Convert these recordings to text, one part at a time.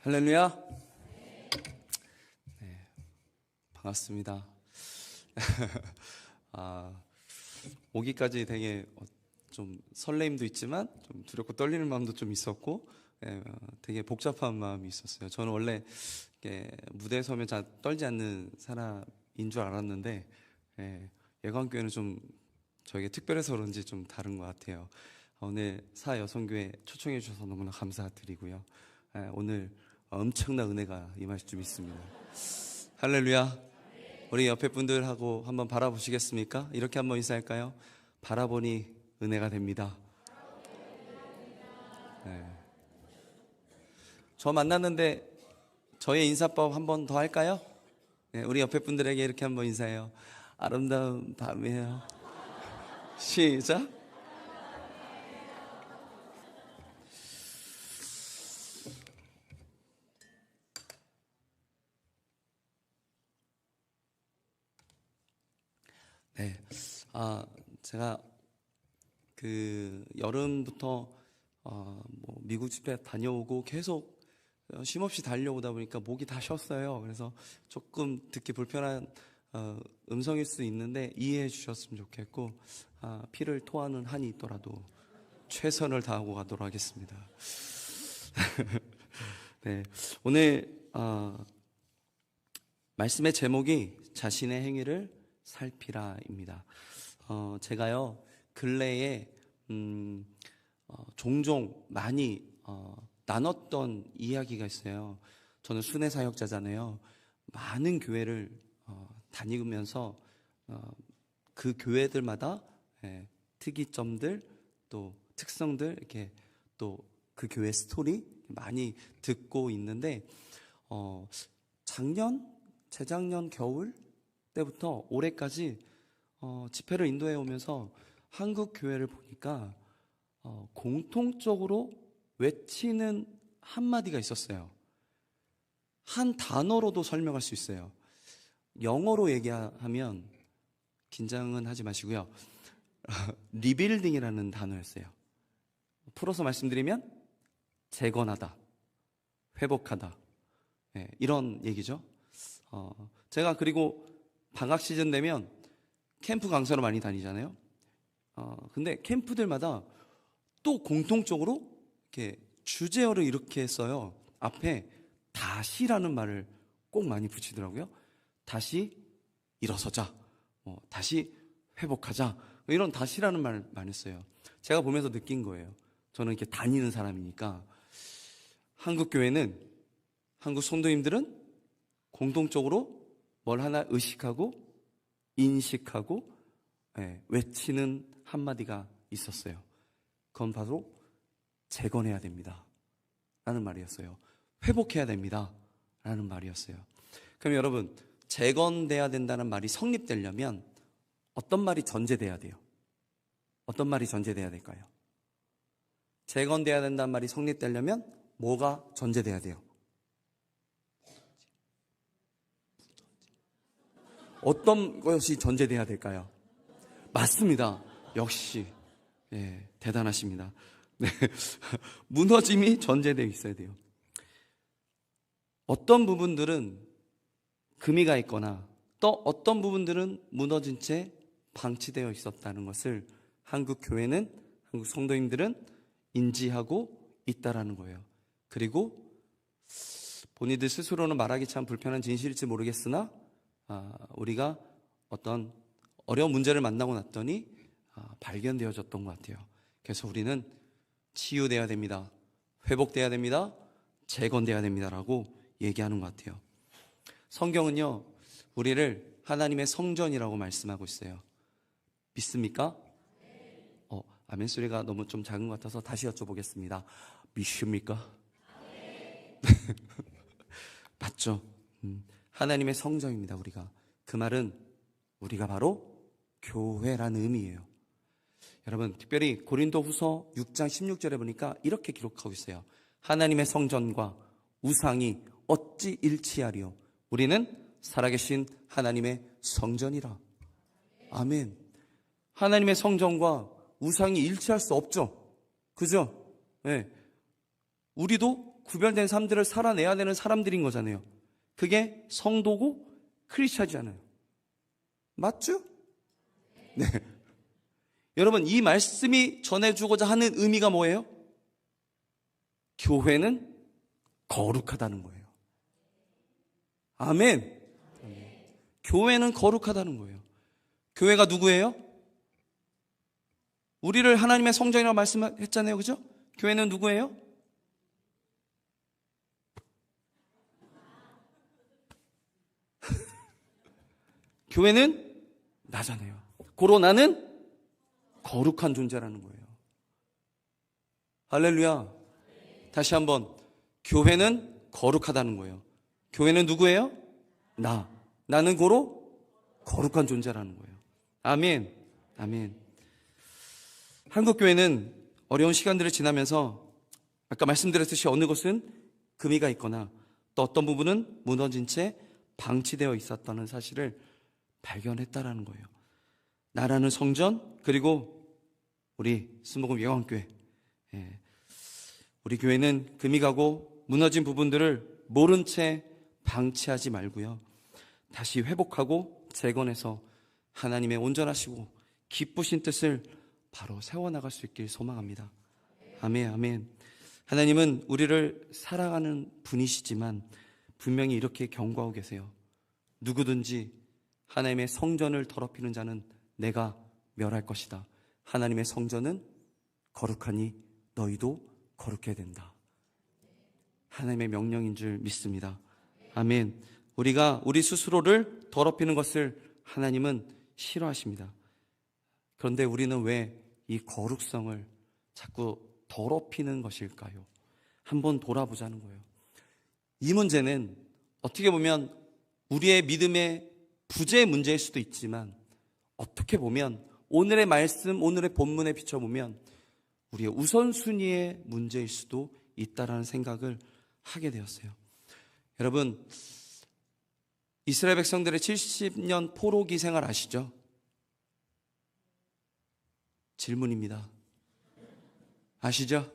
할렐루야. 네, 반갑습니다. 오기까지 되게 좀 설레임도 있지만 좀 두렵고 떨리는 마음도 좀 있었고, 되게 복잡한 마음이 있었어요. 저는 원래 무대에 서면 잘 떨지 않는 사람인 줄 알았는데, 예관교회는 좀 저에게 특별해서 그런지 좀 다른 것 같아요. 오늘 사여성교회 초청해 주셔서 너무나 감사드리고요. 오늘 엄청난 은혜가 임하실 줄 믿습니다. 할렐루야. 우리 옆에 분들하고 한번 바라보시겠습니까? 이렇게 한번 인사할까요? 바라보니 은혜가 됩니다. 저 만났는데 저의 인사법 한번 더 할까요? 우리 옆에 분들에게 이렇게 한번 인사해요. 아름다운 밤이에요. 시작. 네, 제가 그 여름부터 미국 집회 다녀오고 계속 쉼없이 달려오다 보니까 목이 다 쉬었어요. 그래서 조금 듣기 불편한 음성일 수 있는데 이해해 주셨으면 좋겠고, 피를 토하는 한이 있더라도 최선을 다하고 가도록 하겠습니다. 네, 오늘 말씀의 제목이 자신의 행위를 살피라입니다. 제가요 근래에 종종 많이 나눴던 이야기가 있어요. 저는 순회 사역자잖아요. 많은 교회를 다니면서 그 교회들마다 특이점들 또 특성들 이렇게 또 그 교회 스토리 많이 듣고 있는데, 재작년 겨울 때부터 올해까지 집회를 인도해 오면서 한국 교회를 보니까 공통적으로 외치는 한마디가 있었어요. 한 단어로도 설명할 수 있어요. 영어로 얘기하면 긴장은 하지 마시고요. 리빌딩이라는 단어였어요. 풀어서 말씀드리면 재건하다, 회복하다, 이런 얘기죠. 제가 그리고 방학 시즌 되면 캠프 강사로 많이 다니잖아요. 근데 캠프들마다 또 공통적으로 이렇게 주제어를 이렇게 써요. 앞에 다시라는 말을 꼭 많이 붙이더라고요. 다시 일어서자, 다시 회복하자, 이런 다시라는 말 많이 써요. 제가 보면서 느낀 거예요. 저는 이렇게 다니는 사람이니까 한국 교회는, 한국 성도님들은 공통적으로 뭘 하나 의식하고 인식하고 외치는 한마디가 있었어요. 그건 바로 재건해야 됩니다 라는 말이었어요. 회복해야 됩니다 라는 말이었어요. 그럼 여러분, 재건돼야 된다는 말이 성립되려면 어떤 말이 전제돼야 돼요? 어떤 말이 전제돼야 될까요? 재건돼야 된다는 말이 성립되려면 뭐가 전제돼야 돼요? 어떤 것이 전제돼야 될까요? 맞습니다. 역시 대단하십니다. 네. 무너짐이 전제되어 있어야 돼요. 어떤 부분들은 금이 가 있거나 또 어떤 부분들은 무너진 채 방치되어 있었다는 것을 한국 교회는, 한국 성도님들은 인지하고 있다라는 거예요. 그리고 본인들 스스로는 말하기 참 불편한 진실일지 모르겠으나 우리가 어떤 어려운 문제를 만나고 났더니 발견되어졌던 것 같아요. 그래서 우리는 치유돼야 됩니다, 회복돼야 됩니다, 재건돼야 됩니다라고 얘기하는 것 같아요. 성경은요 우리를 하나님의 성전이라고 말씀하고 있어요. 믿습니까? 아멘 소리가 너무 좀 작은 것 같아서 다시 여쭤보겠습니다. 믿습니까? 맞죠? 하나님의 성전입니다. 우리가. 그 말은 우리가 바로 교회라는 의미예요. 여러분, 특별히 고린도후서 6장 16절에 보니까 이렇게 기록하고 있어요. 하나님의 성전과 우상이 어찌 일치하리요? 우리는 살아계신 하나님의 성전이라. 아멘. 하나님의 성전과 우상이 일치할 수 없죠. 그죠? 네. 우리도 구별된 삶들을 살아내야 되는 사람들인 거잖아요. 그게 성도고 크리스찬이잖아요. 맞죠? 네. 여러분, 이 말씀이 전해주고자 하는 의미가 뭐예요? 교회는 거룩하다는 거예요. 아멘. 교회는 거룩하다는 거예요. 교회가 누구예요? 우리를 하나님의 성전이라고 말씀했잖아요. 그죠? 교회는 누구예요? 교회는 나잖아요. 고로 나는 거룩한 존재라는 거예요. 할렐루야. 다시 한번, 교회는 거룩하다는 거예요. 교회는 누구예요? 나는 고로 거룩한 존재라는 거예요. 아멘. 아멘. 한국교회는 어려운 시간들을 지나면서 아까 말씀드렸듯이 어느 곳은 금이가 있거나 또 어떤 부분은 무너진 채 방치되어 있었다는 사실을 발견했다라는 거예요. 나라는 성전, 그리고 우리 순복음 예왕교회, 우리 교회는 금이 가고 무너진 부분들을 모른 채 방치하지 말고요, 다시 회복하고 재건해서 하나님의 온전하시고 기쁘신 뜻을 바로 세워나갈 수 있길 소망합니다. 아멘. 아멘. 하나님은 우리를 사랑하는 분이시지만 분명히 이렇게 경고하고 계세요. 누구든지 하나님의 성전을 더럽히는 자는 내가 멸할 것이다. 하나님의 성전은 거룩하니 너희도 거룩해야 된다. 하나님의 명령인 줄 믿습니다. 아멘. 우리가 우리 스스로를 더럽히는 것을 하나님은 싫어하십니다. 그런데 우리는 왜 이 거룩성을 자꾸 더럽히는 것일까요? 한번 돌아보자는 거예요. 이 문제는 어떻게 보면 우리의 믿음의 부재의 문제일 수도 있지만, 어떻게 보면 오늘의 말씀, 오늘의 본문에 비춰보면 우리의 우선순위의 문제일 수도 있다라는 생각을 하게 되었어요. 여러분, 이스라엘 백성들의 70년 포로기 생활 아시죠? 질문입니다. 아시죠?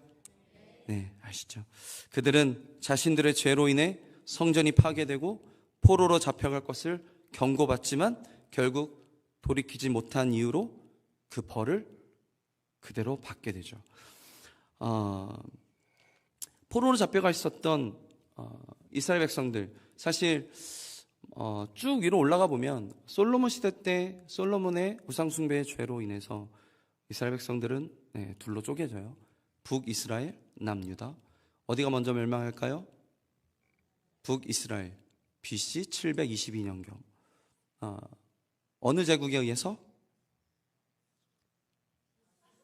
네, 아시죠? 그들은 자신들의 죄로 인해 성전이 파괴되고 포로로 잡혀갈 것을 경고받지만 결국 돌이키지 못한 이유로 그 벌을 그대로 받게 되죠. 포로로 잡혀가 있었던 이스라엘 백성들, 사실 쭉 위로 올라가 보면 솔로몬 시대 때 솔로몬의 우상숭배의 죄로 인해서 이스라엘 백성들은 둘로 쪼개져요. 북이스라엘, 남유다. 어디가 먼저 멸망할까요? 북이스라엘, BC 722년경. 어느 제국에 의해서?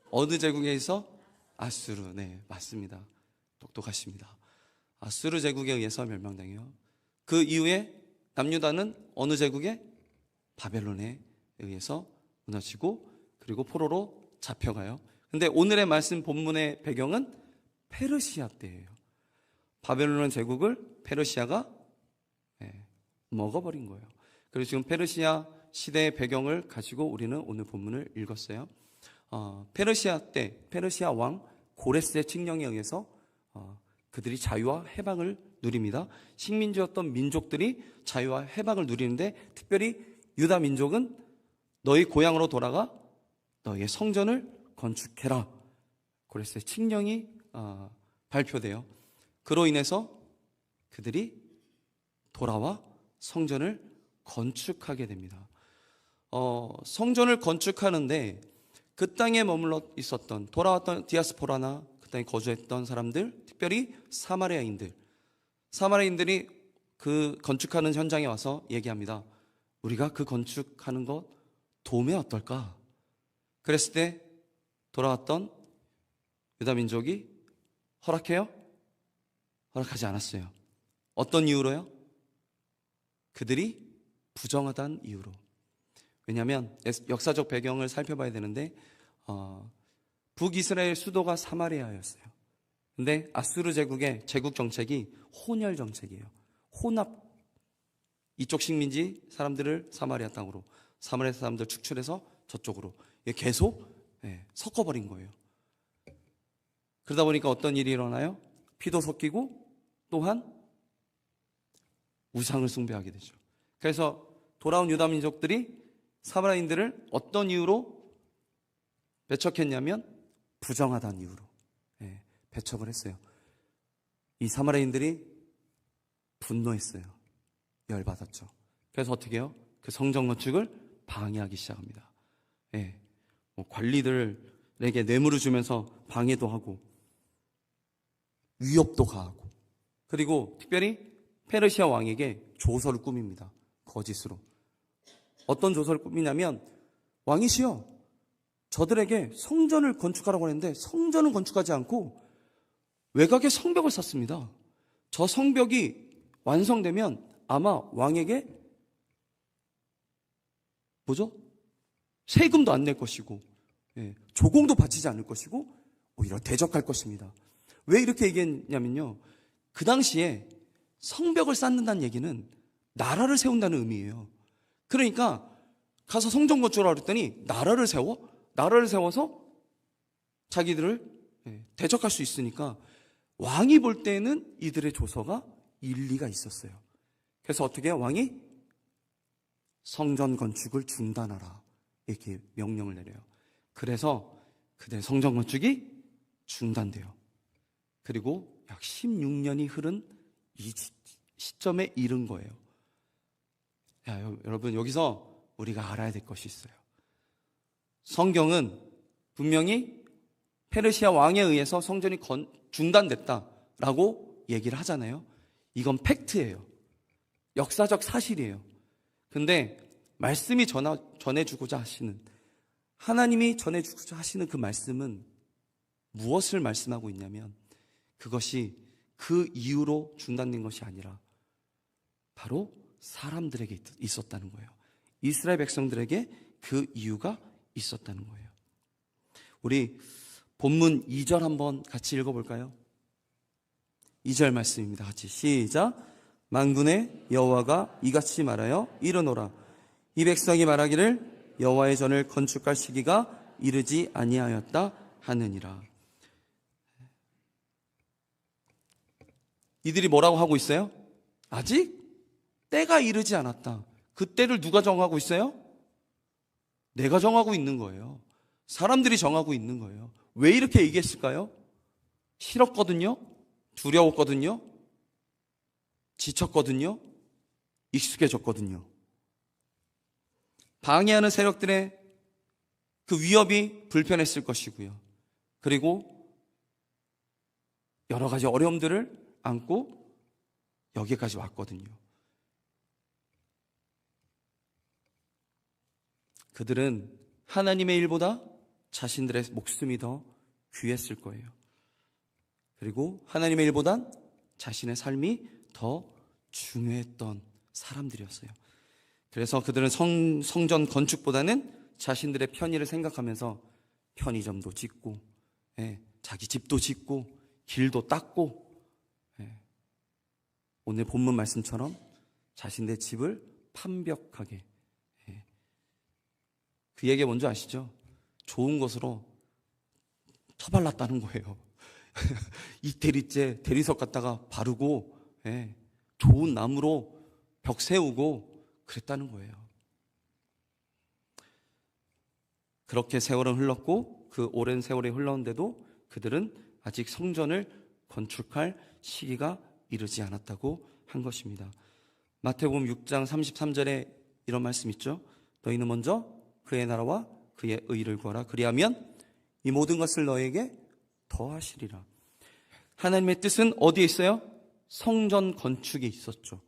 어느 제국에 의해서? 아수르. 네, 맞습니다. 똑똑하십니다. 아수르 제국에 의해서 멸망당해요. 그 이후에 남유다는 어느 제국에? 바벨론에 의해서 무너지고, 그리고 포로로 잡혀가요. 근데 오늘의 말씀 본문의 배경은 페르시아 때예요. 바벨론 제국을 페르시아가 먹어버린 거예요. 그래서 지금 페르시아 시대의 배경을 가지고 우리는 오늘 본문을 읽었어요. 페르시아 때 페르시아 왕 고레스의 칙령에 의해서 그들이 자유와 해방을 누립니다. 식민지였던 민족들이 자유와 해방을 누리는데, 특별히 유다 민족은 너희 고향으로 돌아가 너희의 성전을 건축해라. 고레스의 칙령이 발표돼요. 그로 인해서 그들이 돌아와 성전을 건축하게 됩니다. 성전을 건축하는데 그 땅에 머물러 있었던, 돌아왔던 디아스포라나 그 땅에 거주했던 사람들, 특별히 사마리아인들이 그 건축하는 현장에 와서 얘기합니다. 우리가 그 건축하는 것 도움이 어떨까? 그랬을 때 돌아왔던 유다 민족이 허락해요? 허락하지 않았어요. 어떤 이유로요? 그들이 부정하다는 이유로. 왜냐하면 역사적 배경을 살펴봐야 되는데 북이스라엘 수도가 사마리아였어요. 근데 아수르 제국의 제국 정책이 혼혈 정책이에요. 혼합, 이쪽 식민지 사람들을 사마리아 땅으로, 사마리아 사람들 축출해서 저쪽으로 계속 섞어버린 거예요. 그러다 보니까 어떤 일이 일어나요? 피도 섞이고 또한 우상을 숭배하게 되죠. 그래서 돌아온 유다 민족들이 사마리아인들을 어떤 이유로 배척했냐면 부정하다는 이유로 배척을 했어요. 이 사마리아인들이 분노했어요. 열받았죠. 그래서 어떻게 해요? 그 성전 건축을 방해하기 시작합니다. 관리들에게 뇌물을 주면서 방해도 하고 위협도 가하고, 그리고 특별히 페르시아 왕에게 조서를 꾸밉니다. 거짓으로. 어떤 조서를 꾸미냐면, 왕이시여, 저들에게 성전을 건축하라고 하는데 성전은 건축하지 않고 외곽에 성벽을 쌓습니다. 저 성벽이 완성되면 아마 왕에게 세금도 안 낼 것이고, 조공도 바치지 않을 것이고, 오히려 대적할 것입니다. 왜 이렇게 얘기했냐면요, 그 당시에 성벽을 쌓는다는 얘기는 나라를 세운다는 의미예요. 그러니까 가서 성전 건축하라고 그랬더니 나라를 세워서 자기들을 대적할 수 있으니까 왕이 볼 때는 이들의 조서가 일리가 있었어요. 그래서 어떻게 해요? 왕이 성전 건축을 중단하라 이렇게 명령을 내려요. 그래서 그들의 성전 건축이 중단돼요. 그리고 약 16년이 흐른 이 시점에 이른 거예요. 여러분, 여기서 우리가 알아야 될 것이 있어요. 성경은 분명히 페르시아 왕에 의해서 성전이 중단됐다라고 얘기를 하잖아요. 이건 팩트예요. 역사적 사실이에요. 근데 말씀이 전해주고자 하시는, 하나님이 전해주고자 하시는 그 말씀은 무엇을 말씀하고 있냐면, 그것이 그 이유로 중단된 것이 아니라 바로 사람들에게 있었다는 거예요. 이스라엘 백성들에게 그 이유가 있었다는 거예요. 우리 본문 2절 한번 같이 읽어볼까요? 2절 말씀입니다. 같이 시작. 만군의 여호와가 이같이 말하여 이르노라. 이 백성이 말하기를 여호와의 전을 건축할 시기가 이르지 아니하였다 하느니라. 이들이 뭐라고 하고 있어요? 아직 때가 이르지 않았다. 그 때를 누가 정하고 있어요? 내가 정하고 있는 거예요. 사람들이 정하고 있는 거예요. 왜 이렇게 얘기했을까요? 싫었거든요. 두려웠거든요. 지쳤거든요. 익숙해졌거든요. 방해하는 세력들의 그 위협이 불편했을 것이고요. 그리고 여러 가지 어려움들을 안고 여기까지 왔거든요. 그들은 하나님의 일보다 자신들의 목숨이 더 귀했을 거예요. 그리고 하나님의 일보단 자신의 삶이 더 중요했던 사람들이었어요. 그래서 그들은 성전 건축보다는 자신들의 편의를 생각하면서 편의점도 짓고, 자기 집도 짓고, 길도 닦고, 오늘 본문 말씀처럼 자신의 집을 판벽하게, 그 얘기가 뭔지 아시죠? 좋은 것으로 처발랐다는 거예요. 이태리째 대리석 갖다가 바르고, 좋은 나무로 벽 세우고 그랬다는 거예요. 그렇게 세월은 흘렀고, 그 오랜 세월이 흘렀는데도 그들은 아직 성전을 건축할 시기가 이르지 않았다고 한 것입니다. 마태복음 6장 33절에 이런 말씀 있죠. 너희는 먼저 그의 나라와 그의 의를 구하라. 그리하면 이 모든 것을 너에게 더하시리라. 하나님의 뜻은 어디에 있어요? 성전 건축에 있었죠.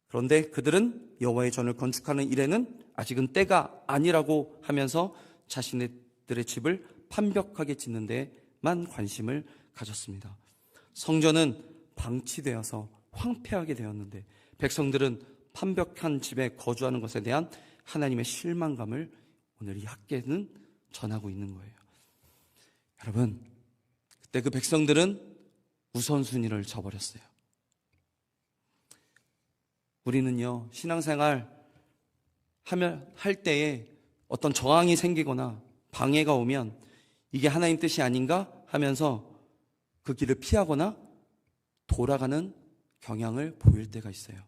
그런데 그들은 여호와의 전을 건축하는 일에는 아직은 때가 아니라고 하면서 자신들의 집을 판벽하게 짓는 데만 관심을 가졌습니다. 성전은 방치되어서 황폐하게 되었는데 백성들은 판벽한 집에 거주하는 것에 대한 하나님의 실망감을 오늘 이 학계는 전하고 있는 거예요. 여러분, 그때 그 백성들은 우선순위를 저버렸어요. 우리는요, 신앙생활 할 때에 어떤 저항이 생기거나 방해가 오면 이게 하나님 뜻이 아닌가 하면서 그 길을 피하거나 돌아가는 경향을 보일 때가 있어요.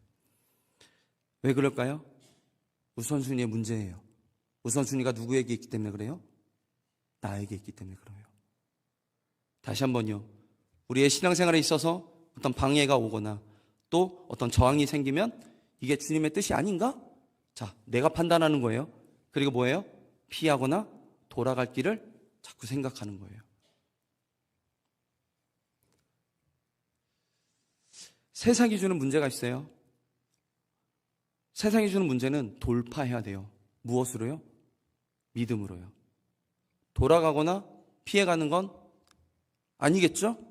왜 그럴까요? 우선순위의 문제예요. 우선순위가 누구에게 있기 때문에 그래요? 나에게 있기 때문에 그래요. 다시 한번요. 우리의 신앙생활에 있어서 어떤 방해가 오거나 또 어떤 저항이 생기면 이게 주님의 뜻이 아닌가? 자, 내가 판단하는 거예요. 그리고 뭐예요? 피하거나 돌아갈 길을 자꾸 생각하는 거예요. 세상이 주는 문제가 있어요. 세상이 주는 문제는 돌파해야 돼요. 무엇으로요? 믿음으로요. 돌아가거나 피해가는 건 아니겠죠?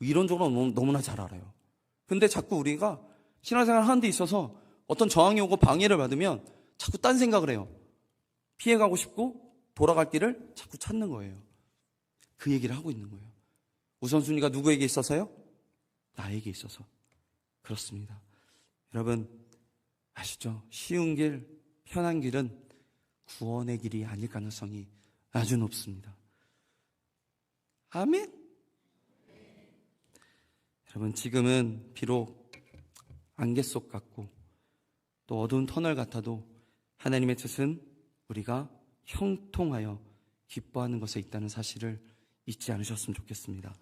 이론적으로 너무나 잘 알아요. 근데 자꾸 우리가 신앙생활 하는 데 있어서 어떤 저항이 오고 방해를 받으면 자꾸 딴 생각을 해요. 피해가고 싶고 돌아갈 길을 자꾸 찾는 거예요. 그 얘기를 하고 있는 거예요. 우선순위가 누구에게 있어서요? 나에게 있어서. 그렇습니다. 여러분 아시죠? 쉬운 길, 편한 길은 구원의 길이 아닐 가능성이 아주 높습니다. 아멘. 여러분 지금은 비록 안개 속 같고 또 어두운 터널 같아도 하나님의 뜻은 우리가 형통하여 기뻐하는 것에 있다는 사실을 잊지 않으셨으면 좋겠습니다.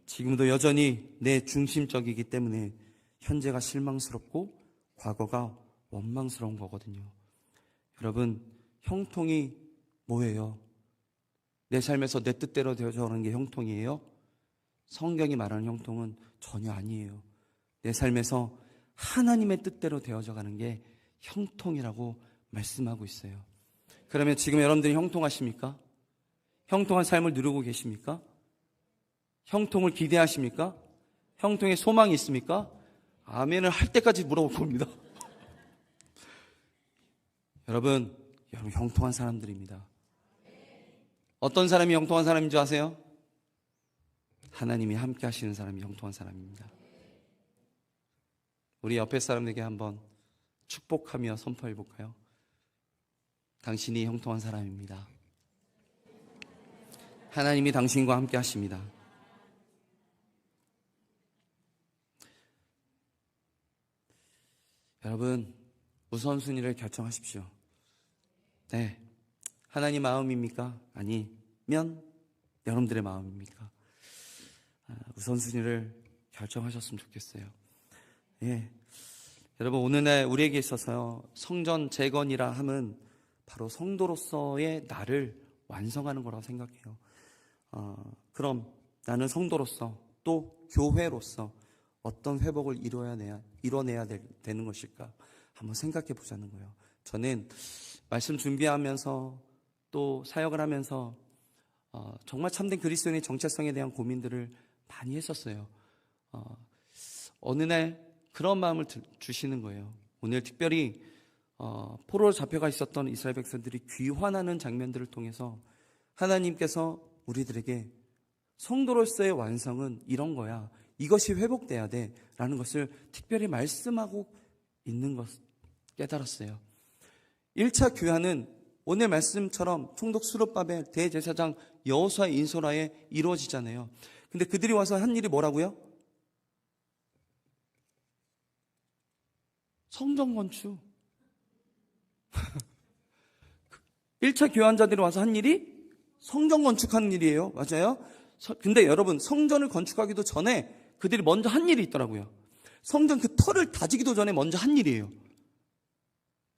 지금도 여전히 내 중심적이기 때문에 현재가 실망스럽고 과거가 원망스러운 거거든요. 여러분 형통이 뭐예요? 내 삶에서 내 뜻대로 되어져가는 게 형통이에요? 성경이 말하는 형통은 전혀 아니에요. 내 삶에서 하나님의 뜻대로 되어져가는 게 형통이라고 말씀하고 있어요. 그러면 지금 여러분들이 형통하십니까? 형통한 삶을 누리고 계십니까? 형통을 기대하십니까? 형통의 소망이 있습니까? 아멘을 할 때까지 물어볼 겁니다. 여러분 형통한 사람들입니다. 어떤 사람이 형통한 사람인 줄 아세요? 하나님이 함께 하시는 사람이 형통한 사람입니다. 우리 옆에 사람에게 한번 축복하며 선포해 볼까요? 당신이 형통한 사람입니다. 하나님이 당신과 함께 하십니다. 여러분 우선순위를 결정하십시오. 네, 하나님 마음입니까? 아니면 여러분들의 마음입니까? 우선순위를 결정하셨으면 좋겠어요. 예, 여러분 오늘날 우리에게 있어서요 성전 재건이라 함은 바로 성도로서의 나를 완성하는 거라고 생각해요. 그럼 나는 성도로서 또 교회로서 어떤 회복을 이뤄내야 되는 것일까 한번 생각해 보자는 거예요. 저는 말씀 준비하면서 또 사역을 하면서 정말 참된 그리스도인의 정체성에 대한 고민들을 많이 했었어요. 어느 날 그런 마음을 주시는 거예요. 오늘 특별히 포로로 잡혀가 있었던 이스라엘 백성들이 귀환하는 장면들을 통해서 하나님께서 우리들에게 성도로서의 완성은 이런 거야. 이것이 회복돼야 돼 라는 것을 특별히 말씀하고 있는 것 깨달았어요. 1차 교환은 오늘 말씀처럼 총독 수르바벨 대제사장 여호수아 인솔하에 이루어지잖아요. 근데 그들이 와서 한 일이 뭐라고요? 성전 건축. 1차 교환자들이 와서 한 일이 성전 건축하는 일이에요. 맞아요? 근데 여러분 성전을 건축하기도 전에 그들이 먼저 한 일이 있더라고요. 성전 그 털을 다지기도 전에 먼저 한 일이에요.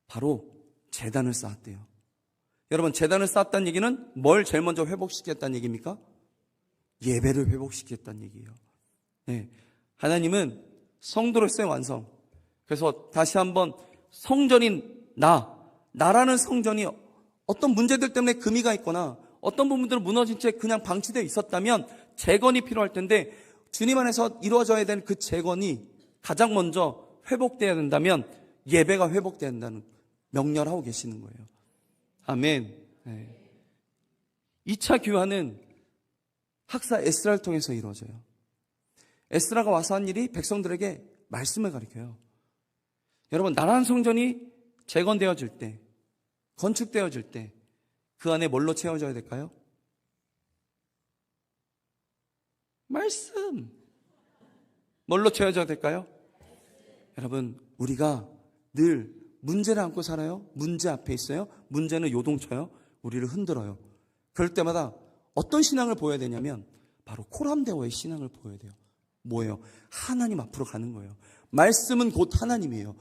바로 제단을 쌓았대요. 여러분 제단을 쌓았다는 얘기는 뭘 제일 먼저 회복시켰다는 얘기입니까? 예배를 회복시켰다는 얘기예요. 네. 하나님은 성도로서의 완성. 그래서 다시 한번 성전인 나라는 성전이 어떤 문제들 때문에 금이가 있거나 어떤 부분들은 무너진 채 그냥 방치되어 있었다면 재건이 필요할 텐데 주님 안에서 이루어져야 되는 그 재건이 가장 먼저 회복돼야 된다면 예배가 회복돼야 된다는 명령하고 계시는 거예요. 아멘. 네. 2차 교환은 학사 에스라를 통해서 이루어져요. 에스라가 와서 한 일이 백성들에게 말씀을 가르쳐요. 여러분 나라는 성전이 재건되어질 때 건축되어질 때 그 안에 뭘로 채워져야 될까요? 말씀. 뭘로 채워져야 될까요? 여러분, 우리가 늘 문제를 안고 살아요. 문제 앞에 있어요. 문제는 요동쳐요. 우리를 흔들어요. 그럴 때마다 어떤 신앙을 보여야 되냐면 바로 코람데오의 신앙을 보여야 돼요. 뭐예요? 하나님 앞으로 가는 거예요. 말씀은 곧 하나님이에요.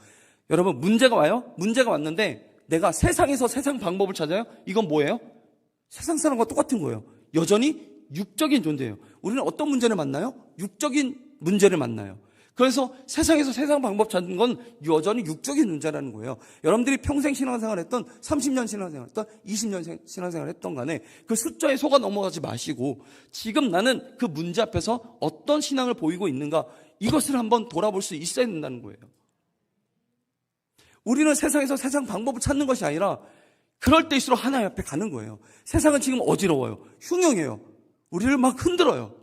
여러분, 문제가 와요? 문제가 왔는데 내가 세상에서 세상 방법을 찾아요? 이건 뭐예요? 세상 사람과 똑같은 거예요. 여전히 육적인 존재예요. 우리는 어떤 문제를 만나요? 육적인 문제를 만나요. 그래서 세상에서 세상 방법 찾는 건 여전히 육적인 문제라는 거예요. 여러분들이 평생 신앙생활 했던 30년 신앙생활 했던 20년 신앙생활 했던 간에 그 숫자에 속아 넘어가지 마시고 지금 나는 그 문제 앞에서 어떤 신앙을 보이고 있는가, 이것을 한번 돌아볼 수 있어야 된다는 거예요. 우리는 세상에서 세상 방법을 찾는 것이 아니라 그럴 때일수록 하나님 앞에 가는 거예요. 세상은 지금 어지러워요. 흉흉해요. 우리를 막 흔들어요.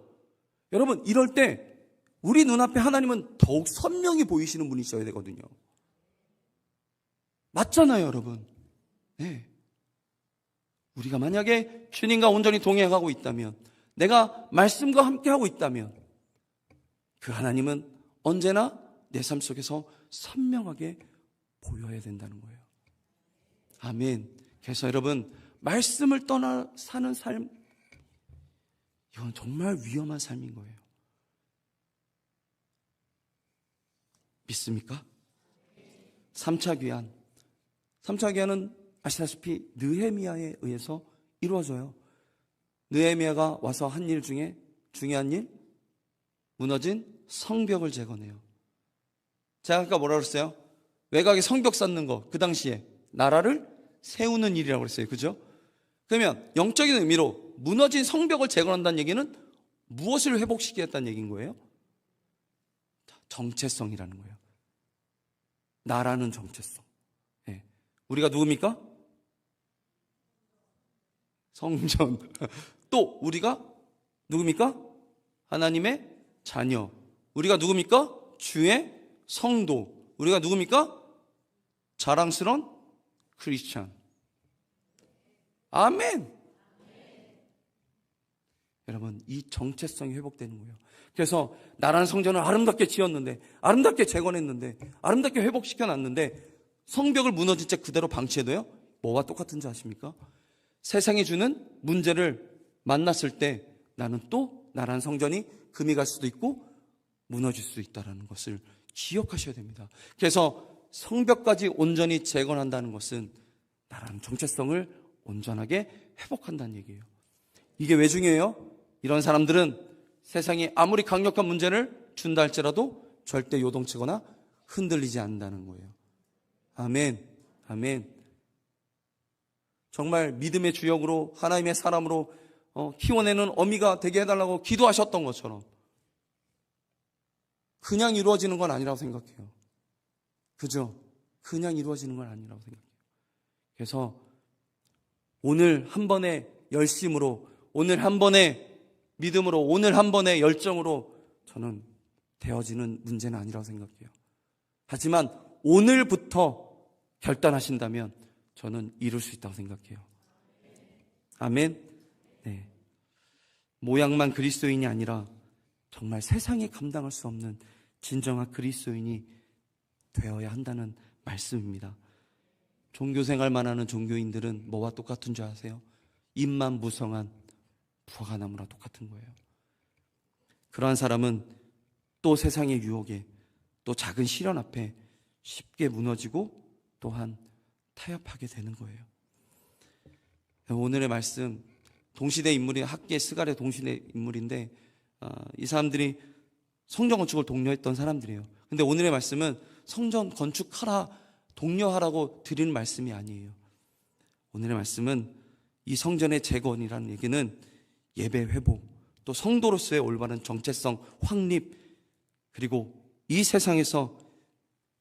여러분, 이럴 때 우리 눈앞에 하나님은 더욱 선명히 보이시는 분이셔야 되거든요. 맞잖아요, 여러분. 네. 우리가 만약에 주님과 온전히 동행하고 있다면, 내가 말씀과 함께하고 있다면 그 하나님은 언제나 내 삶 속에서 선명하게 보여야 된다는 거예요. 아멘. 그래서 여러분, 말씀을 떠나 사는 삶, 이건 정말 위험한 삶인 거예요. 믿습니까? 3차 귀환. 3차 귀환은 아시다시피 느헤미야에 의해서 이루어져요. 느헤미야가 와서 한 일 중에 중요한 일, 무너진 성벽을 재건해요. 제가 아까 뭐라 그랬어요? 외곽에 성벽 쌓는 거, 그 당시에 나라를 세우는 일이라고 그랬어요. 그죠? 그러면 영적인 의미로 무너진 성벽을 재건한다는 얘기는 무엇을 회복시키겠다는 얘기인 거예요? 정체성이라는 거예요. 나라는 정체성. 네. 우리가 누굽니까? 성전. 또 우리가 누굽니까? 하나님의 자녀. 우리가 누굽니까? 주의 성도. 우리가 누굽니까? 자랑스러운 크리스찬. 아멘. 여러분, 이 정체성이 회복되는 거예요. 그래서 나라는 성전을 아름답게 지었는데, 아름답게 재건했는데, 아름답게 회복시켜놨는데 성벽을 무너진 채 그대로 방치해도요, 뭐와 똑같은지 아십니까? 세상이 주는 문제를 만났을 때 나는 또 나라는 성전이 금이 갈 수도 있고 무너질 수도 있다는 것을 기억하셔야 됩니다. 그래서 성벽까지 온전히 재건한다는 것은 나라는 정체성을 온전하게 회복한다는 얘기예요. 이게 왜 중요해요? 이런 사람들은 세상이 아무리 강력한 문제를 준다 할지라도 절대 요동치거나 흔들리지 않는다는 거예요. 아멘. 아멘. 정말 믿음의 주역으로 하나님의 사람으로 키워내는 어미가 되게 해달라고 기도하셨던 것처럼 그냥 이루어지는 건 아니라고 생각해요. 그죠? 그냥 이루어지는 건 아니라고 생각해요. 그래서 오늘 한 번의 열심으로, 오늘 한 번의 믿음으로, 오늘 한 번의 열정으로 저는 되어지는 문제는 아니라고 생각해요. 하지만 오늘부터 결단하신다면 저는 이룰 수 있다고 생각해요. 아멘. 네. 모양만 그리스도인이 아니라 정말 세상에 감당할 수 없는 진정한 그리스도인이 되어야 한다는 말씀입니다. 종교생활만 하는 종교인들은 뭐와 똑같은 줄 아세요? 입만 무성한 부화나무랑 똑같은 거예요. 그러한 사람은 또 세상의 유혹에, 또 작은 시련 앞에 쉽게 무너지고 또한 타협하게 되는 거예요. 오늘의 말씀, 동시대 인물이 학계 스갈의 동시대 인물인데 이 사람들이 성전 건축을 독려했던 사람들이에요. 근데 오늘의 말씀은 성전 건축하라, 독려하라고 드리는 말씀이 아니에요. 오늘의 말씀은 이 성전의 재건이라는 얘기는 예배 회복, 또 성도로서의 올바른 정체성 확립, 그리고 이 세상에서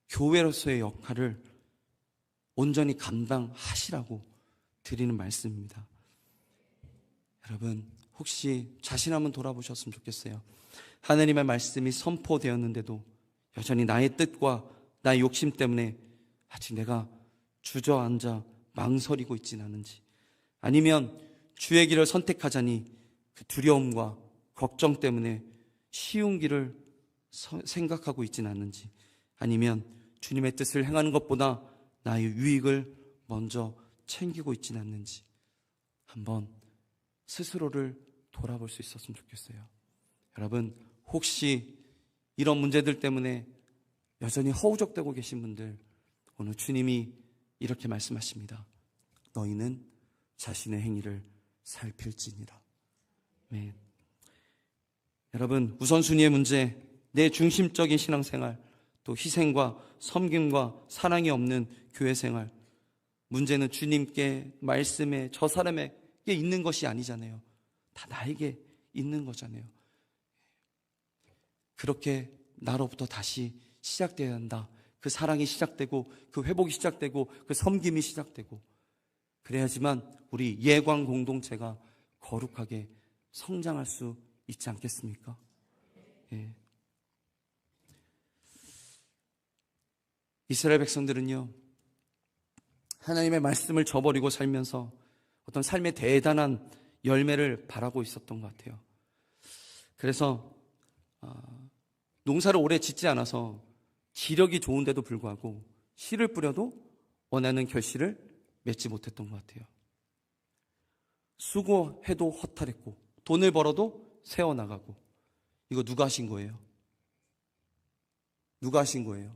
교회로서의 역할을 온전히 감당하시라고 드리는 말씀입니다. 여러분, 혹시 자신 한번 돌아보셨으면 좋겠어요. 하나님의 말씀이 선포되었는데도 여전히 나의 뜻과 나의 욕심 때문에 아직 내가 주저앉아 망설이고 있지는 않은지, 아니면 주의 길을 선택하자니 그 두려움과 걱정 때문에 쉬운 길을 생각하고 있지는 않는지, 아니면 주님의 뜻을 행하는 것보다 나의 유익을 먼저 챙기고 있지는 않는지 한번 스스로를 돌아볼 수 있었으면 좋겠어요. 여러분, 혹시 이런 문제들 때문에 여전히 허우적대고 계신 분들, 오늘 주님이 이렇게 말씀하십니다. 너희는 자신의 행위를 살필지니라. 네. 여러분, 우선순위의 문제, 내 중심적인 신앙생활, 또 희생과 섬김과 사랑이 없는 교회생활, 문제는 주님께, 말씀에, 저 사람에게 있는 것이 아니잖아요. 다 나에게 있는 거잖아요. 그렇게 나로부터 다시 시작되어야 한다. 그 사랑이 시작되고, 그 회복이 시작되고, 그 섬김이 시작되고, 그래야지만 우리 예광 공동체가 거룩하게 성장할 수 있지 않겠습니까? 예. 이스라엘 백성들은요, 하나님의 말씀을 저버리고 살면서 어떤 삶의 대단한 열매를 바라고 있었던 것 같아요. 그래서 농사를 오래 짓지 않아서 지력이 좋은데도 불구하고 씨를 뿌려도 원하는 결실을 맺지 못했던 것 같아요. 수고해도 허탈했고, 돈을 벌어도 새어나가고. 이거 누가 하신 거예요? 누가 하신 거예요?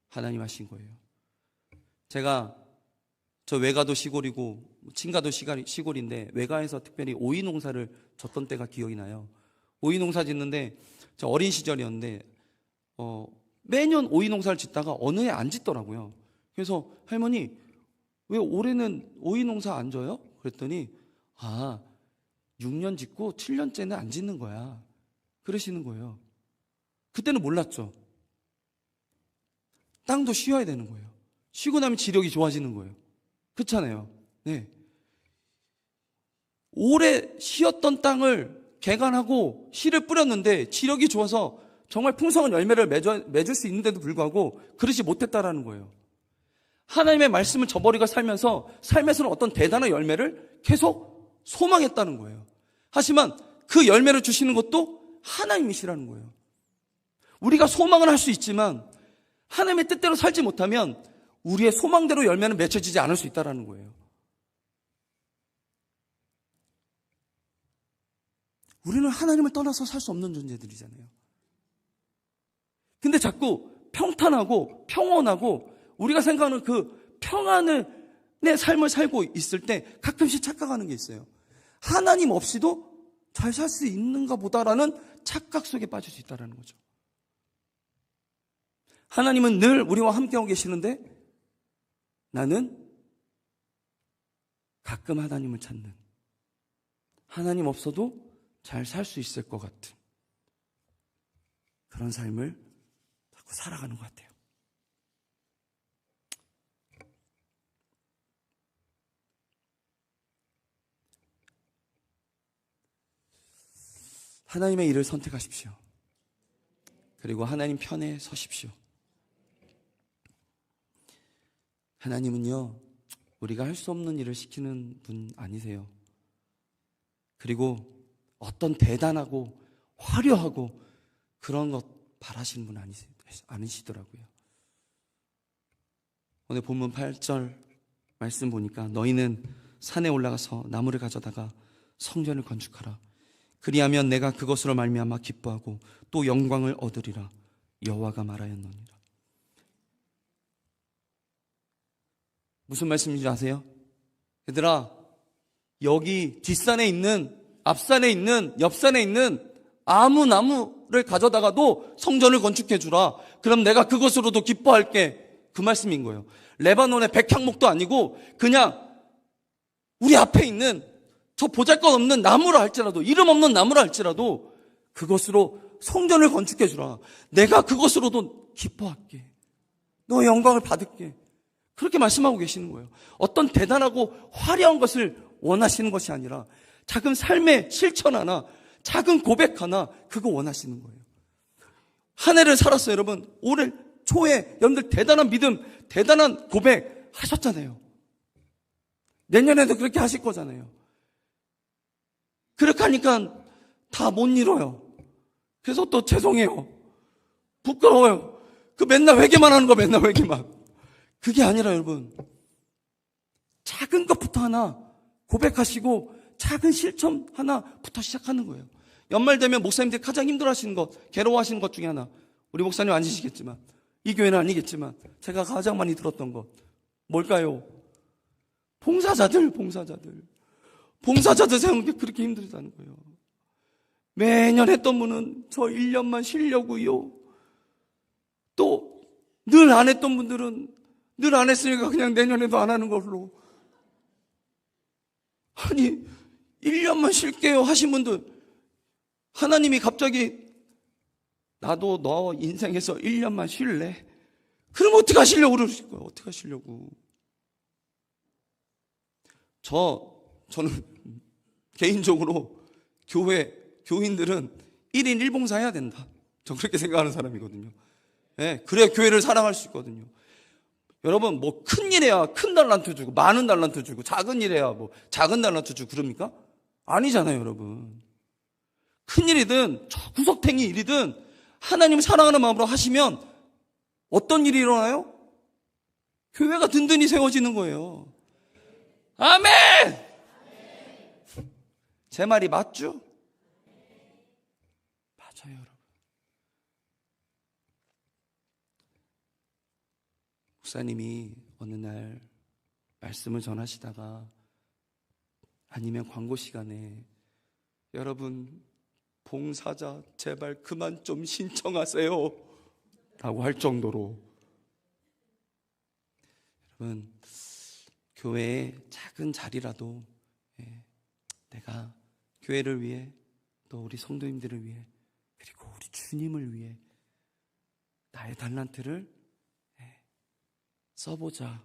하나님 하신 거예요. 저 외가도 시골이고 친가도 시골인데, 외가에서 특별히 오이 농사를 졌던 때가 기억이 나요. 오이 농사 짓는데, 저 어린 시절이었는데 매년 오이 농사를 짓다가 어느 해 안 짓더라고요. 그래서 할머니, 왜 올해는 오이 농사 안 져요? 그랬더니 6년 짓고 7년째는 안 짓는 거야, 그러시는 거예요. 그때는 몰랐죠. 땅도 쉬어야 되는 거예요. 쉬고 나면 지력이 좋아지는 거예요. 그렇잖아요. 네. 오래 쉬었던 땅을 개간하고 씨를 뿌렸는데 지력이 좋아서 정말 풍성한 열매를 맺을 수 있는데도 불구하고 그러지 못했다라는 거예요. 하나님의 말씀을 저버리고 살면서 삶에서는 어떤 대단한 열매를 계속 소망했다는 거예요. 하지만 그 열매를 주시는 것도 하나님이시라는 거예요. 우리가 소망을 할 수 있지만 하나님의 뜻대로 살지 못하면 우리의 소망대로 열매는 맺혀지지 않을 수 있다는 거예요. 우리는 하나님을 떠나서 살 수 없는 존재들이잖아요. 근데 자꾸 평탄하고 평온하고 우리가 생각하는 그 평안의 삶을 살고 있을 때 가끔씩 착각하는 게 있어요. 하나님 없이도 잘 살 수 있는가 보다라는 착각 속에 빠질 수 있다는 거죠. 하나님은 늘 우리와 함께하고 계시는데 나는 가끔 하나님을 찾는, 하나님 없어도 잘 살 수 있을 것 같은 그런 삶을 자꾸 살아가는 것 같아요. 하나님의 일을 선택하십시오. 그리고 하나님 편에 서십시오. 하나님은요, 우리가 할 수 없는 일을 시키는 분 아니세요. 그리고 어떤 대단하고 화려하고 그런 것 바라시는 분 아니시더라고요. 오늘 본문 8절 말씀 보니까 너희는 산에 올라가서 나무를 가져다가 성전을 건축하라. 그리하면 내가 그것으로 말미암아 기뻐하고 또 영광을 얻으리라. 여호와가 말하였느니라. 무슨 말씀인지 아세요? 얘들아, 여기 뒷산에 있는, 앞산에 있는, 옆산에 있는 아무 나무를 가져다가도 성전을 건축해 주라. 그럼 내가 그것으로도 기뻐할게. 그 말씀인 거예요. 레바논의 백향목도 아니고 그냥 우리 앞에 있는 저 보잘것없는 나무라 할지라도, 이름 없는 나무라 할지라도 그것으로 성전을 건축해 주라. 내가 그것으로도 기뻐할게. 너의 영광을 받을게. 그렇게 말씀하고 계시는 거예요. 어떤 대단하고 화려한 것을 원하시는 것이 아니라 작은 삶의 실천 하나, 작은 고백 하나, 그거 원하시는 거예요. 한 해를 살았어요, 여러분. 올해 초에 여러분들 대단한 믿음, 대단한 고백 하셨잖아요. 내년에도 그렇게 하실 거잖아요. 그렇게 하니까 다 못 이뤄요. 그래서 또 죄송해요. 부끄러워요. 그 맨날 회개만 하는 거, 맨날 회개만. 그게 아니라 여러분, 작은 것부터 하나 고백하시고 작은 실천 하나부터 시작하는 거예요. 연말 되면 목사님들이 가장 힘들어하시는 것, 괴로워하시는 것 중에 하나, 우리 목사님 아니시겠지만, 이 교회는 아니겠지만 제가 가장 많이 들었던 것 뭘까요? 봉사자들 세우는 게 그렇게 힘들다는 거예요. 매년 했던 분은 저 1년만 쉬려고요. 또 늘 안 했던 분들은 늘 안 했으니까 그냥 내년에도 안 하는 걸로. 아니 1년만 쉴게요 하신 분들, 하나님이 갑자기 나도 너 인생에서 1년만 쉴래? 그럼 어떻게 하시려고 그러실 거예요? 어떻게 하시려고? 저는 개인적으로 교인들은 1인 1봉사 해야 된다. 저 그렇게 생각하는 사람이거든요. 네, 그래야 교회를 사랑할 수 있거든요. 여러분, 뭐 큰 일해야 큰 달란트 주고 많은 달란트 주고 작은 일해야 뭐 작은 달란트 주고 그럽니까? 아니잖아요, 여러분. 큰 일이든 구석탱이 일이든 하나님 사랑하는 마음으로 하시면 어떤 일이 일어나요? 교회가 든든히 세워지는 거예요. 아멘! 제 말이 맞죠? 맞아요, 여러분. 목사님이 어느 날 말씀을 전하시다가 아니면 광고 시간에 여러분 봉사자 제발 그만 좀 신청하세요 라고 할 정도로, 여러분 교회의 작은 자리라도 내가 교회를 위해 또 우리 성도님들을 위해 그리고 우리 주님을 위해 나의 달란트를 써보자,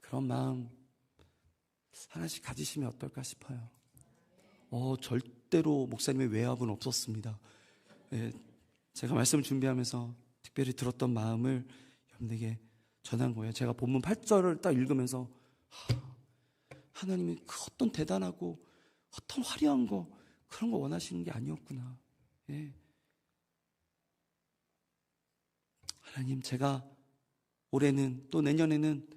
그런 마음 하나씩 가지시면 어떨까 싶어요. 절대로 목사님의 외압은 없었습니다. 제가 말씀을 준비하면서 특별히 들었던 마음을 여러분에게 전한 거예요. 제가 본문 8절을 딱 읽으면서 하나님이 그 어떤 대단하고 어떤 화려한 거 그런 거 원하시는 게 아니었구나. 하나님, 제가 올해는 또 내년에는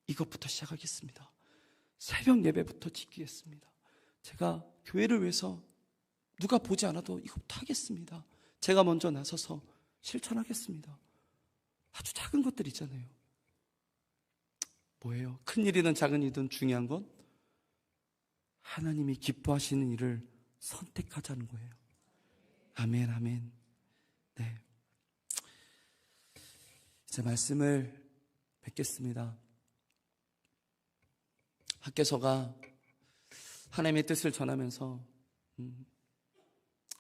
이것부터 시작하겠습니다. 새벽 예배부터 지키겠습니다. 제가 교회를 위해서 누가 보지 않아도 이것부터 하겠습니다. 제가 먼저 나서서 실천하겠습니다. 아주 작은 것들 있잖아요. 뭐예요? 큰 일이든 작은 일이든 중요한 건 하나님이 기뻐하시는 일을 선택하자는 거예요. 아멘, 아멘. 네. 이제 말씀을 뵙겠습니다. 학개서가 하나님의 뜻을 전하면서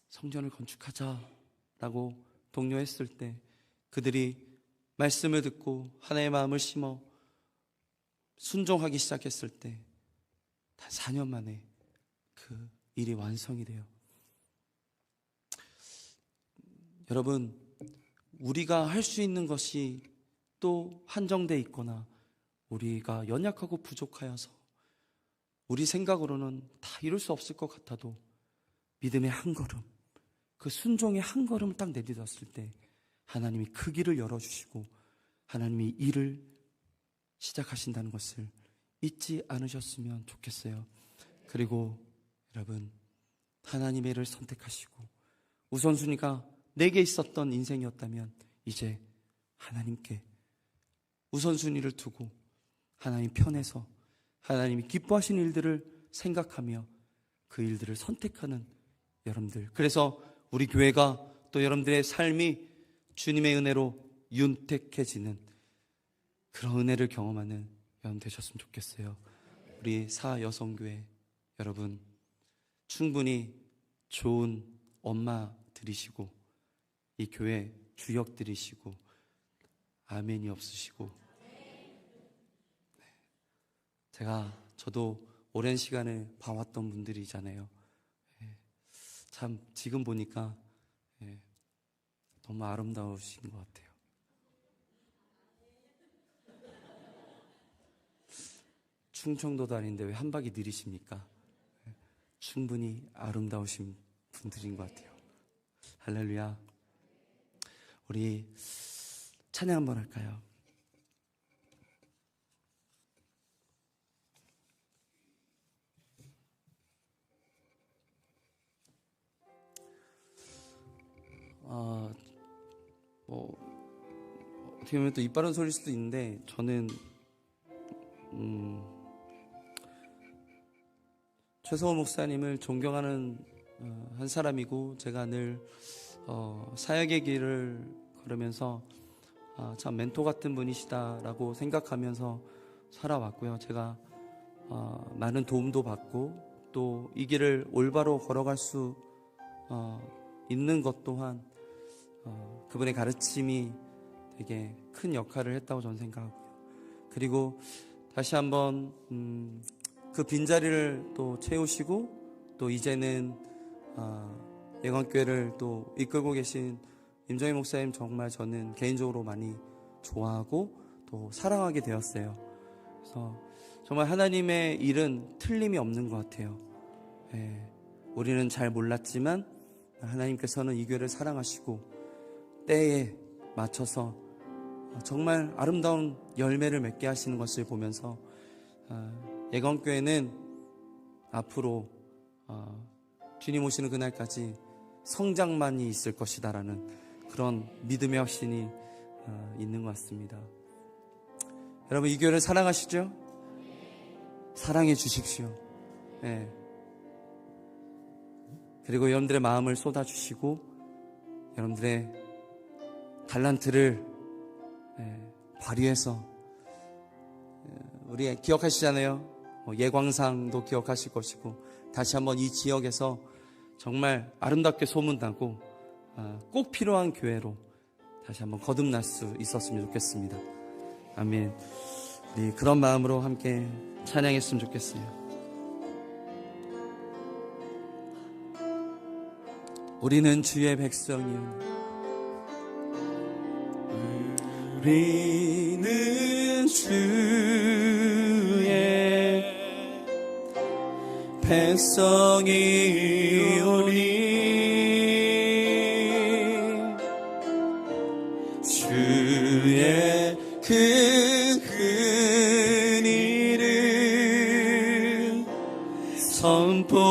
성전을 건축하자라고 독려했을 때 그들이 말씀을 듣고 하나님의 마음을 심어 순종하기 시작했을 때 단 4년 만에 그 일이 완성이 돼요. 여러분, 우리가 할 수 있는 것이 또 한정돼 있거나 우리가 연약하고 부족하여서 우리 생각으로는 다 이룰 수 없을 것 같아도 믿음의 한 걸음, 그 순종의 한 걸음을 딱 내딛었을 때 하나님이 그 길을 열어주시고 하나님이 일을 시작하신다는 것을 잊지 않으셨으면 좋겠어요. 그리고 여러분, 하나님의 일을 선택하시고 우선순위가 내게 있었던 인생이었다면 이제 하나님께 우선순위를 두고 하나님 편에서 하나님이 기뻐하시는 일들을 생각하며 그 일들을 선택하는 여러분들, 그래서 우리 교회가 또 여러분들의 삶이 주님의 은혜로 윤택해지는 그런 은혜를 경험하는 여러분 되셨으면 좋겠어요. 우리 사여성교회 여러분 충분히 좋은 엄마들이시고 이 교회 주역들이시고 아멘이 없으시고, 저도 오랜 시간을 봐왔던 분들이잖아요. 참 지금 보니까 너무 아름다우신 것 같아요. 충청도도 아닌데 왜 한 박이 느리십니까? 충분히 아름다우신 분들인 것 같아요. 할렐루야. 우리 찬양 한번 할까요? 어떻게 보면 또 입 바른 소리일 수도 있는데, 저는 최서호 목사님을 존경하는 한 사람이고, 제가 늘 사역의 길을 걸으면서 참 멘토 같은 분이시다라고 생각하면서 살아왔고요. 제가 많은 도움도 받고, 또 이 길을 올바로 걸어갈 수 있는 것 또한 그분의 가르침이 되게 큰 역할을 했다고 저는 생각하고요. 그리고 다시 한번 그 빈자리를 또 채우시고, 또 이제는 예광교회를 또 이끌고 계신 임정희 목사님, 정말 저는 개인적으로 많이 좋아하고 또 사랑하게 되었어요. 그래서 정말 하나님의 일은 틀림이 없는 것 같아요. 우리는 잘 몰랐지만 하나님께서는 이 교회를 사랑하시고 때에 맞춰서 정말 아름다운 열매를 맺게 하시는 것을 보면서 예광교회는 앞으로 주님 오시는 그날까지 성장만이 있을 것이다라는 그런 믿음의 확신이 있는 것 같습니다. 여러분, 이 교회를 사랑하시죠? 사랑해 주십시오. 그리고 여러분들의 마음을 쏟아주시고, 여러분들의 달란트를 발휘해서, 우리 기억하시잖아요. 예광상도 기억하실 것이고, 다시 한번 이 지역에서 정말 아름답게 소문나고 꼭 필요한 교회로 다시 한번 거듭날 수 있었으면 좋겠습니다. 아멘. 우리 그런 마음으로 함께 찬양했으면 좋겠어요. 우리는 주의 백성이요, 우리는 주의 백성이오니 주의 그 은혜를 선포합니다.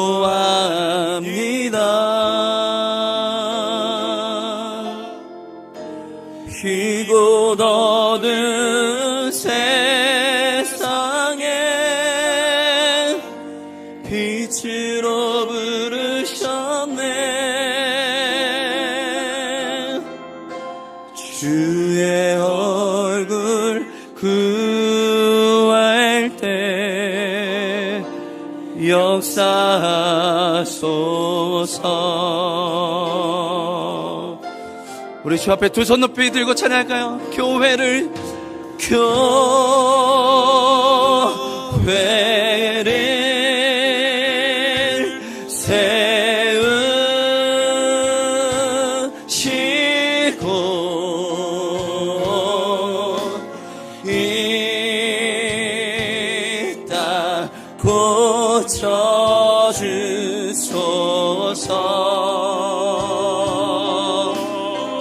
이곳 어두운 세상에 빛으로 부르셨네. 주의 얼굴 구할 때 역사하소서. 우리 주 앞에 두 손 높이 들고 찬양할까요? 교회를 세우시고 이 땅 고쳐주소서.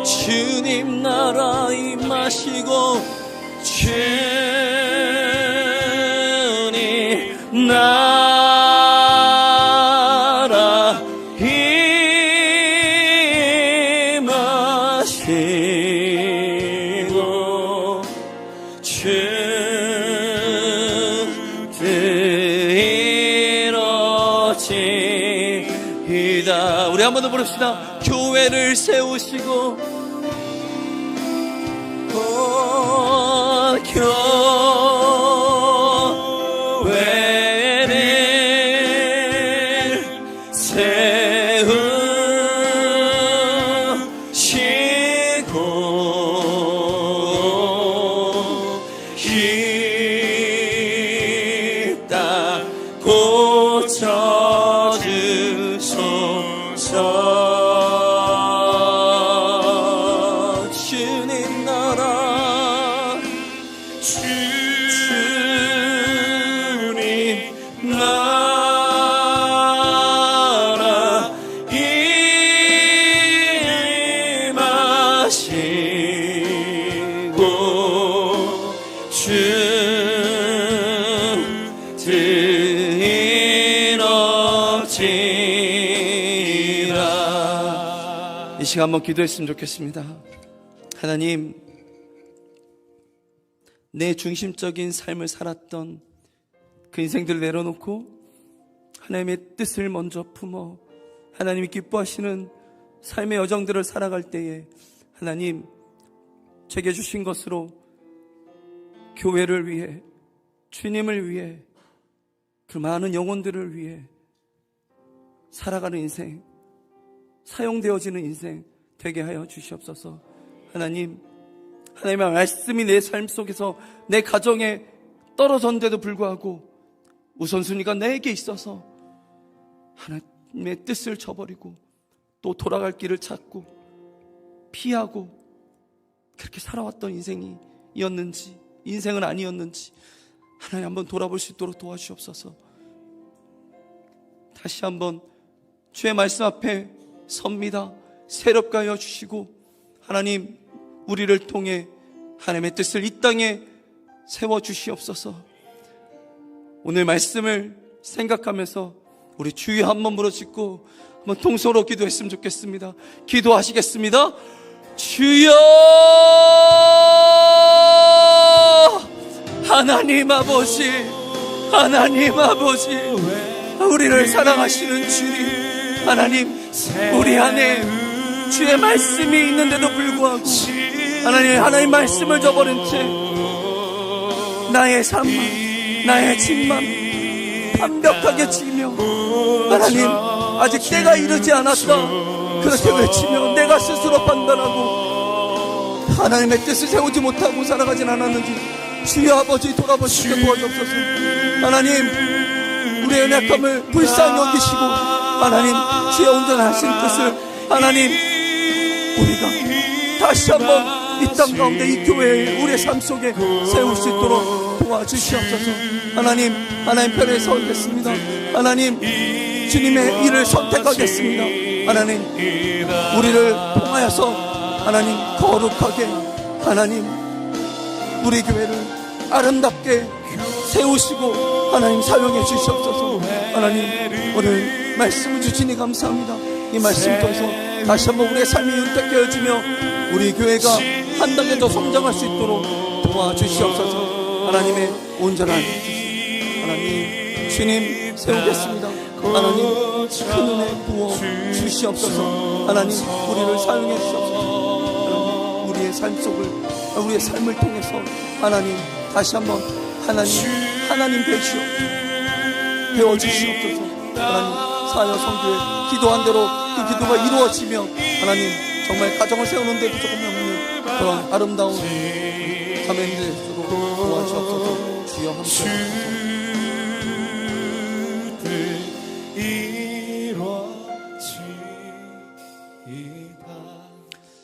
주님 나라 임하시고, 주님 나라 임하시고, 주 뜻 이루어지이다. 우리 한 번 더 부릅시다. 교회를 세우시고, 교회를 세우시고 이 땅 고쳐주소서. 주님 나라, 주님 나라 임하시고 주 들이너지라. 이 시간 한번 기도했으면 좋겠습니다. 하나님, 내 중심적인 삶을 살았던 그 인생들을 내려놓고 하나님의 뜻을 먼저 품어 하나님이 기뻐하시는 삶의 여정들을 살아갈 때에 하나님, 제게 주신 것으로 교회를 위해, 주님을 위해, 그 많은 영혼들을 위해 살아가는 인생, 사용되어지는 인생 되게 하여 주시옵소서. 하나님, 하나님의 말씀이 내 삶 속에서 내 가정에 떨어졌는데도 불구하고 우선순위가 내게 있어서 하나님의 뜻을 저버리고 또 돌아갈 길을 찾고 피하고 그렇게 살아왔던 인생이었는지, 인생은 아니었는지 하나님 한번 돌아볼 수 있도록 도와주시옵소서. 다시 한번 주의 말씀 앞에 섭니다. 새롭게 하여 주시고 하나님, 우리를 통해 하나님의 뜻을 이 땅에 세워주시옵소서. 오늘 말씀을 생각하면서 우리 주여 한번 부르짖고 한번 통성으로 기도했으면 좋겠습니다. 기도하시겠습니다. 주여, 하나님 아버지, 하나님 아버지, 우리를 사랑하시는 주님, 하나님, 우리 안에 주의 말씀이 있는데도 불구하고 하나님 말씀을 저버린 채 나의 삶만, 나의 집만 완벽하게 지며 하나님, 아직 때가 이르지 않았다 그렇게 외치며 내가 스스로 판단하고 하나님의 뜻을 세우지 못하고 살아가진 않았는지 주여 아버지 돌아볼 수 있게 도와주옵소서. 하나님, 우리의 연약함을 불쌍히 여기시고 하나님, 주의 온전하신 뜻을 하나님, 우리가 다시 한번 이 땅 가운데 이 교회에 우리의 삶 속에 세울 수 있도록 도와주시옵소서. 하나님, 하나님 편에 서겠습니다. 하나님, 주님의 일을 선택하겠습니다. 하나님, 우리를 통하여서 하나님 거룩하게 하나님 우리 교회를 아름답게 세우시고 하나님 사용해 주시옵소서. 하나님, 오늘 말씀을 주시니 감사합니다. 이 말씀 통해서 다시 한번 우리의 삶이 윤택해지며 우리 교회가 한 단계 더 성장할 수 있도록 도와주시옵소서. 하나님의 온전한 하나님, 주님 세우겠습니다. 하나님, 큰 은혜 부어 주시옵소서. 하나님, 우리를 사용해 주시옵소서. 하나님, 우리의 삶 속을, 우리의 삶을 통해서 하나님 다시 한번 하나님 되어 주시옵소서. 하나님, 사여 성교회 기도한 대로 그 기도가 이루어지며 하나님, 정말 가정을 세우는 데 부족함이 없는 그런 아름다운 자매님들 수로 도와주옵소서. 주여 함께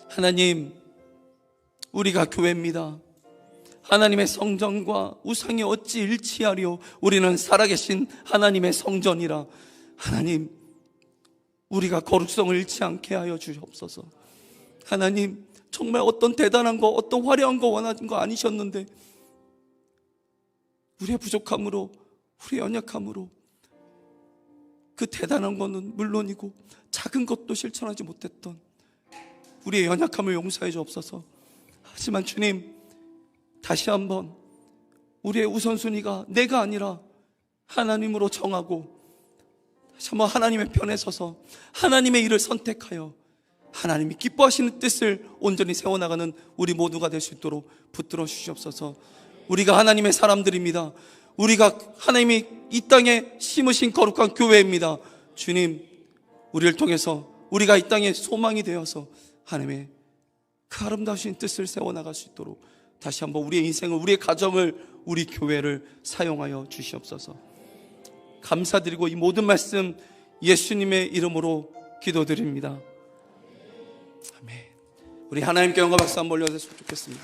하나님, 우리가 교회입니다. 하나님의 성전과 우상이 어찌 일치하리요? 우리는 살아계신 하나님의 성전이라. 하나님, 우리가 거룩성을 잃지 않게 하여 주시옵소서. 하나님, 정말 어떤 대단한 거, 어떤 화려한 거 원하는 거 아니셨는데 우리의 부족함으로, 우리의 연약함으로 그 대단한 거는 물론이고 작은 것도 실천하지 못했던 우리의 연약함을 용서해 주옵소서. 하지만 주님, 다시 한번 우리의 우선순위가 내가 아니라 하나님으로 정하고 다시 한번 하나님의 편에 서서 하나님의 일을 선택하여 하나님이 기뻐하시는 뜻을 온전히 세워나가는 우리 모두가 될 수 있도록 붙들어 주시옵소서. 우리가 하나님의 사람들입니다. 우리가 하나님이 이 땅에 심으신 거룩한 교회입니다. 주님, 우리를 통해서 우리가 이 땅에 소망이 되어서 하나님의 그 아름다우신 뜻을 세워나갈 수 있도록 다시 한번 우리의 인생을, 우리의 가정을, 우리 교회를 사용하여 주시옵소서. 감사드리고 이 모든 말씀 예수님의 이름으로 기도드립니다. 아멘. 우리 하나님께 영광 박수 한번 올려주셨으면 좋겠습니다.